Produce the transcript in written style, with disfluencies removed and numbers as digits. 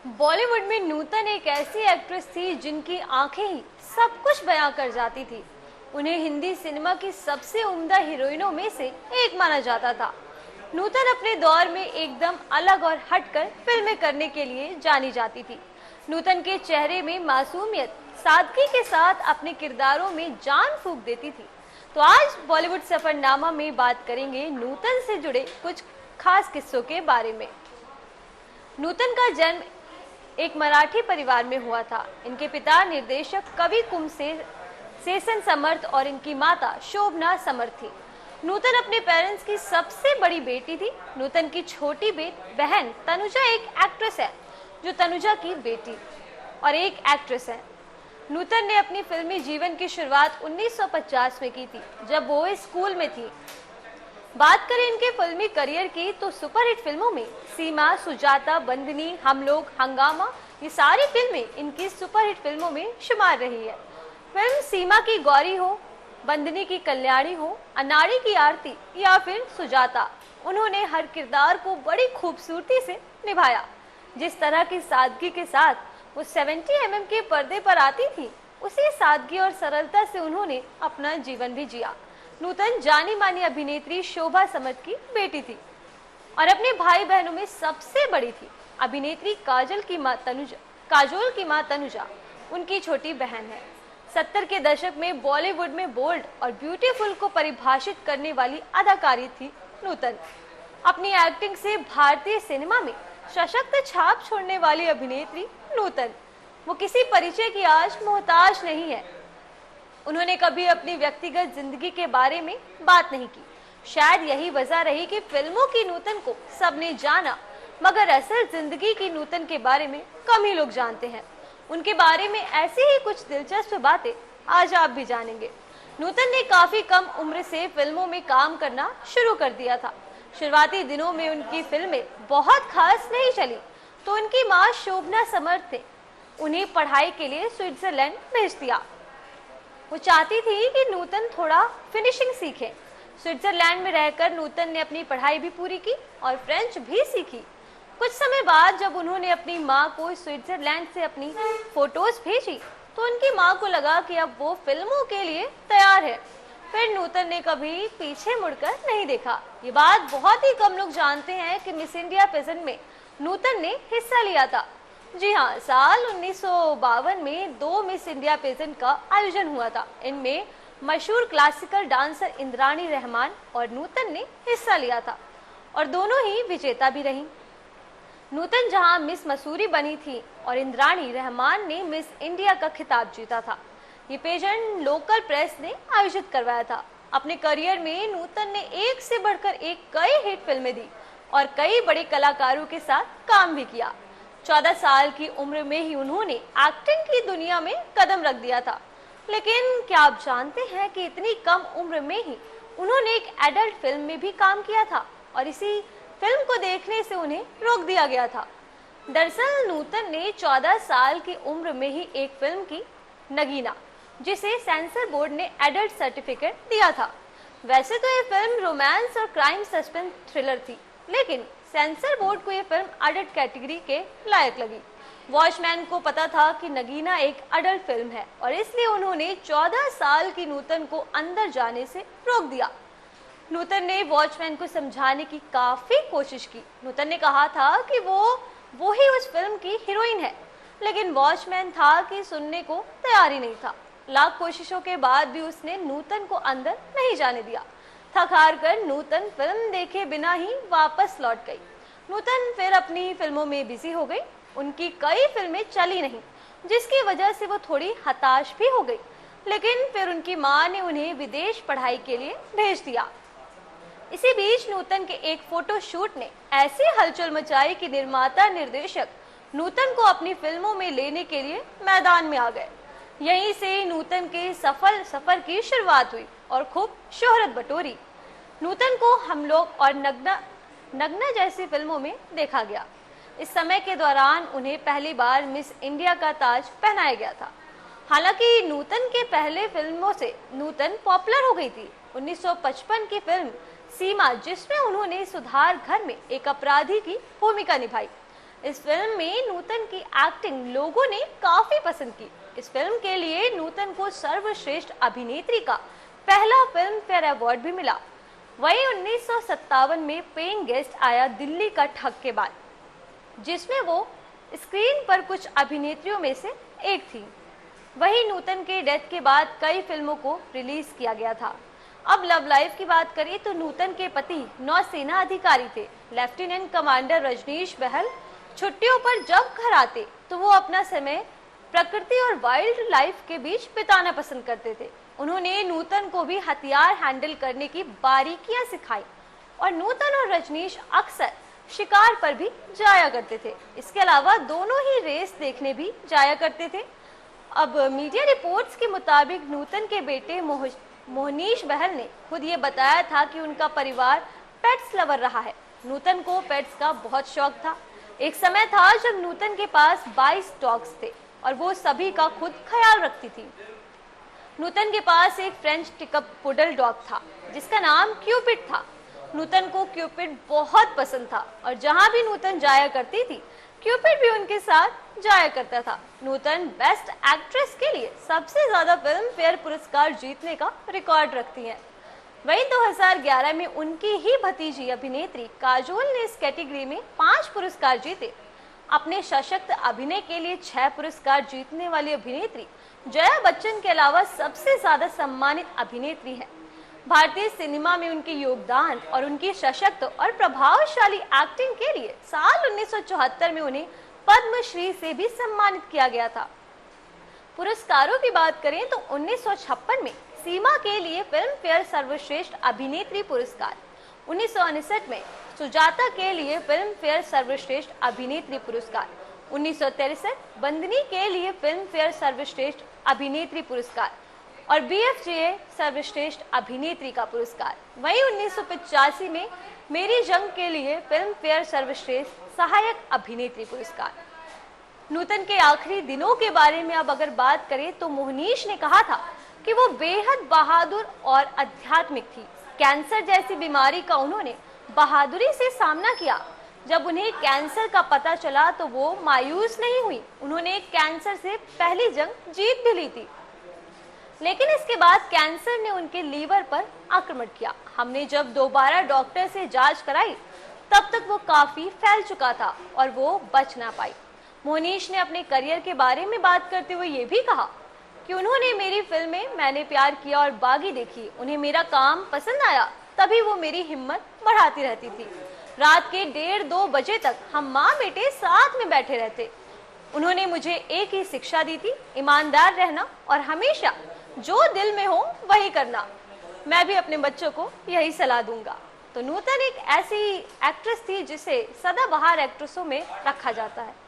बॉलीवुड में नूतन एक ऐसी एक्ट्रेस थी जिनकी आंखें ही सब कुछ बयां कर जाती थी। उन्हें हिंदी सिनेमा की सबसे उम्दा हीरोइनों में से एक माना जाता था। नूतन अपने दौर में एकदम अलग और हटकर फिल्में करने के लिए जानी जाती थी। नूतन के चेहरे में मासूमियत, सादगी के साथ अपने किरदारों में जान फूंक देती थी। तो आज बॉलीवुड सफरनामा में बात करेंगे नूतन से जुड़े कुछ खास किस्सों के बारे में। नूतन का जन्म एक मराठी परिवार में हुआ था। इनके पिता निर्देशक कवि सेसन समर्थ और इनकी माता शोभना समर्थ थी। नूतन अपने पेरेंट्स की सबसे बड़ी बेटी थी। नूतन की छोटी बहन तनुजा एक एक्ट्रेस है, जो तनुजा की बेटी और एक एक्ट्रेस है। नूतन ने अपनी फिल्मी जीवन की शुरुआत 1950 में की थी, जब वो स्कूल में थी। बात करें इनके फिल्मी करियर की तो सुपरहिट फिल्मों में सीमा, सुजाता, बंदनी, हम लोग, हंगामा, ये सारी फिल्में इनकी सुपरहिट फिल्मों में शुमार रही है। फिल्म सीमा की गौरी हो, बंदनी की कल्याणी हो, अनाड़ी की आरती या फिर सुजाता, उन्होंने हर किरदार को बड़ी खूबसूरती से निभाया। जिस तरह की सादगी के साथ वो 70 mm के पर्दे पर आती थी, उसी सादगी और सरलता से उन्होंने अपना जीवन भी जिया। नूतन जानी मानी अभिनेत्री शोभा समर्थ की बेटी थी और अपने भाई बहनों में सबसे बड़ी थी। अभिनेत्री काजोल की मां तनुजा उनकी छोटी बहन है। 70 के दशक में बॉलीवुड में बोल्ड और ब्यूटीफुल को परिभाषित करने वाली अदाकारी थी नूतन। अपनी एक्टिंग से भारतीय सिनेमा में सशक्त छाप छोड़ने वाली अभिनेत्री नूतन, वो किसी परिचय की आज मोहताज नहीं है। उन्होंने कभी अपनी व्यक्तिगत जिंदगी के बारे में बात नहीं की। शायद यही वजह रही कि फिल्मों की नूतन को सबने जाना, मगर असल जिंदगी की नूतन के बारे में कम ही लोग जानते हैं। उनके बारे में ऐसी ही कुछ दिलचस्प बातें आज आप भी जानेंगे। नूतन ने काफी कम उम्र से फिल्मों में काम करना शुरू कर दिया था। शुरुआती दिनों में उनकी फिल्में बहुत खास नहीं चली, तो उनकी माँ शोभना समर्थ ने उन्हें पढ़ाई के लिए स्विट्जरलैंड भेज दिया। वो चाहती थी कि नूतन थोड़ा फिनिशिंग सीखे। स्विट्जरलैंड में रहकर नूतन ने अपनी पढ़ाई भी पूरी की और फ्रेंच भी सीखी। कुछ समय बाद जब उन्होंने अपनी माँ को स्विट्जरलैंड से अपनी फोटोज भेजी, तो उनकी माँ को लगा कि अब वो फिल्मों के लिए तैयार है। फिर नूतन ने कभी पीछे मुड़कर नहीं देखा। ये बात बहुत ही कम लोग जानते हैं कि मिस इंडिया पेजेंट में नूतन ने हिस्सा लिया था। जी हाँ, साल 1952 में 2 मिस इंडिया पेजेंट का आयोजन हुआ था। इनमें मशहूर क्लासिकल डांसर इंद्राणी रहमान और नूतन ने हिस्सा लिया था और दोनों ही विजेता भी रहीं। नूतन जहां मिस मसूरी बनी थी और इंद्राणी रहमान ने मिस इंडिया का खिताब जीता था। ये पेजेंट लोकल प्रेस ने आयोजित करवाया था। अपने करियर में नूतन ने एक से बढ़कर एक कई हिट फिल्में दी और कई बड़े कलाकारों के साथ काम भी किया। 14 साल की उम्र में ही उन्होंने एक्टिंग की दुनिया में कदम रख दिया था। लेकिन क्या आप जानते हैं कि इतनी कम उम्र में ही उन्होंने एक एडल्ट फिल्म में भी काम किया था और इसी फिल्म को देखने से उन्हें रोक दिया गया था। दरअसल नूतन ने 14 साल की उम्र में ही एक फिल्म की, नगीना, जिसे सेंसर बोर्ड ने एडल्ट सर्टिफिकेट दिया था। वैसे तो ये फिल्म रोमांस और क्राइम सस्पेंस थ्रिलर थी, लेकिन सेंसर बोर्ड को यह फिल्म अडल्ट कैटेगरी के लायक लगी। वॉचमैन को पता था कि नगीना एक अडल्ट फिल्म है और इसलिए उन्होंने 14 साल की नूतन को अंदर जाने से रोक दिया। नूतन ने वॉचमैन को समझाने की काफी कोशिश की। नूतन ने कहा था कि वो ही उस फिल्म की हीरोइन है, लेकिन वॉचमैन था कि सुनने को तैयार ही नहीं था। लाख कोशिशों के बाद भी उसने नूतन को अंदर नहीं जाने दिया। थक हार कर नूतन फिल्म देखे बिना ही वापस लौट गई। नूतन फिर अपनी फिल्मों में बिजी हो गई। उनकी कई फिल्में चली नहीं, जिसकी वजह से वो थोड़ी हताश भी हो गई। लेकिन फिर उनकी माँ ने उन्हें विदेश पढ़ाई के लिए भेज दिया। इसी बीच नूतन के एक फोटो शूट ने ऐसी हलचल मचाई कि निर्माता निर्देशक नूतन को अपनी फिल्मों में लेने के लिए मैदान में आ गए। यहीं से नूतन के सफर की शुरुआत हुई और खूब शोहरत बटोरी। नूतन को हम लोग और नग्ना जैसी फिल्मों में देखा गया। इस समय के दौरान उन्हें पहली बार मिस इंडिया का ताज पहनाया गया था। हालांकि नूतन के पहले फिल्मों से नूतन पॉपुलर हो गई थी। 1955 की फिल्म सीमा, जिसमें उन्होंने सुधार घर में एक अपराधी की भूमिका निभाई, इस फिल्म में नूतन की एक्टिंग लोगों ने काफी पसंद की। इस फिल्म के लिए नूतन को सर्वश्रेष्ठ अभिनेत्री का पहला फिल्म फेयर अवार्ड भी मिला। वहीं 1957 में पेइंग गेस्ट आया दिल्ली का ठग के बाद, जिसमें वो स्क्रीन पर कुछ अभिनेत्रियों में से एक थी। वहीं नूतन के डेथ के बाद कई फिल्मों को रिलीज किया गया था। अब लव लाइफ की बात करें तो नूतन के पति नौसेना अधिकारी थे। लेफ्टिनेंट कमांडर रजनीश बहल छुट्टियों पर जब घर आते तो वो अपना समय प्रकृति और वाइल्ड लाइफ के बीच बिताना पसंद करते थे। उन्होंने नूतन को भी हथियार हैंडल करने की बारीकियां सिखाई और नूतन और रजनीश अक्सर शिकार पर भी जाया करते थे। इसके अलावा दोनों ही रेस देखने भी जाया करते थे। अब मीडिया रिपोर्ट्स के मुताबिक नूतन के बेटे मोहनीश बहल ने खुद ये बताया था कि उनका परिवार पेट्स लवर रहा है। नूतन को पेट्स का बहुत शौक था। एक समय था जब नूतन के पास 22 डॉग्स थे और वो सभी का खुद ख्याल रखती थी। नूतन के पास एक फ्रेंच टिकअप पुडल डॉग था जिसका नाम क्यूपिड था। नूतन को क्यूपिड बहुत पसंद था और जहां भी नूतन जाया करती थी क्यूपिड भी उनके साथ जाया करता था। नूतन बेस्ट एक्ट्रेस के लिए सबसे ज्यादा फिल्म फेयर पुरस्कार जीतने का रिकॉर्ड रखती हैं। वहीं 2011 में उनकी ही भतीजी अभिनेत्री काजोल ने इस कैटेगरी में 5 पुरस्कार जीते। अपने सशक्त अभिनय के लिए 6 पुरस्कार जीतने वाली अभिनेत्री जया बच्चन के अलावा सबसे ज्यादा सम्मानित अभिनेत्री है। भारतीय सिनेमा में उनके योगदान और उनकी सशक्त और प्रभावशाली एक्टिंग के लिए साल 1974 में उन्हें पद्मश्री से भी सम्मानित किया गया था। पुरस्कारों की बात करें तो 1956 में सीमा के लिए फिल्म फेयर सर्वश्रेष्ठ अभिनेत्री पुरस्कार, 1959 में सुजाता के लिए फिल्म फेयर सर्वश्रेष्ठ अभिनेत्री पुरस्कार, 1963 बंदनी के लिए फिल्म फेयर सर्वश्रेष्ठ अभिनेत्री पुरस्कार और BFJA सर्वश्रेष्ठ अभिनेत्री का पुरस्कार। वहीं 1985 में मेरी जंग के लिए फिल्म फेयर सर्वश्रेष्ठ सहायक अभिनेत्री पुरस्कार। नूतन के आखिरी दिनों के बारे में अब अगर बात करें तो मोहनीश ने कहा था कि वो बेहद बहादुर और आध्यात्मिक थी। कैंसर जैसी बीमारी का उन्होंने बहादुरी से सामना किया। जब उन्हें कैंसर का पता चला तो वो मायूस नहीं हुई। उन्होंने कैंसर से पहली जंग जीत भी ली थी, लेकिन इसके बाद कैंसर ने उनके लीवर पर आक्रमण किया। हमने जब दोबारा डॉक्टर से जांच कराई तब तक वो काफी फैल चुका था और वो बच ना पाई। मोहनीश ने अपने करियर के बारे में बात करते हुए ये भी कहा कि उन्होंने मेरी फिल्में मैंने प्यार किया और बागी देखी, उन्हें मेरा काम पसंद आया, तभी वो मेरी हिम्मत बढ़ाती रहती थी। रात के 1:30-2 बजे तक हम माँ बेटे साथ में बैठे रहते। उन्होंने मुझे एक ही शिक्षा दी थी, ईमानदार रहना और हमेशा जो दिल में हो वही करना। मैं भी अपने बच्चों को यही सलाह दूंगा। तो नूतन एक ऐसी एक्ट्रेस थी जिसे सदाबहार एक्ट्रेसों में रखा जाता है।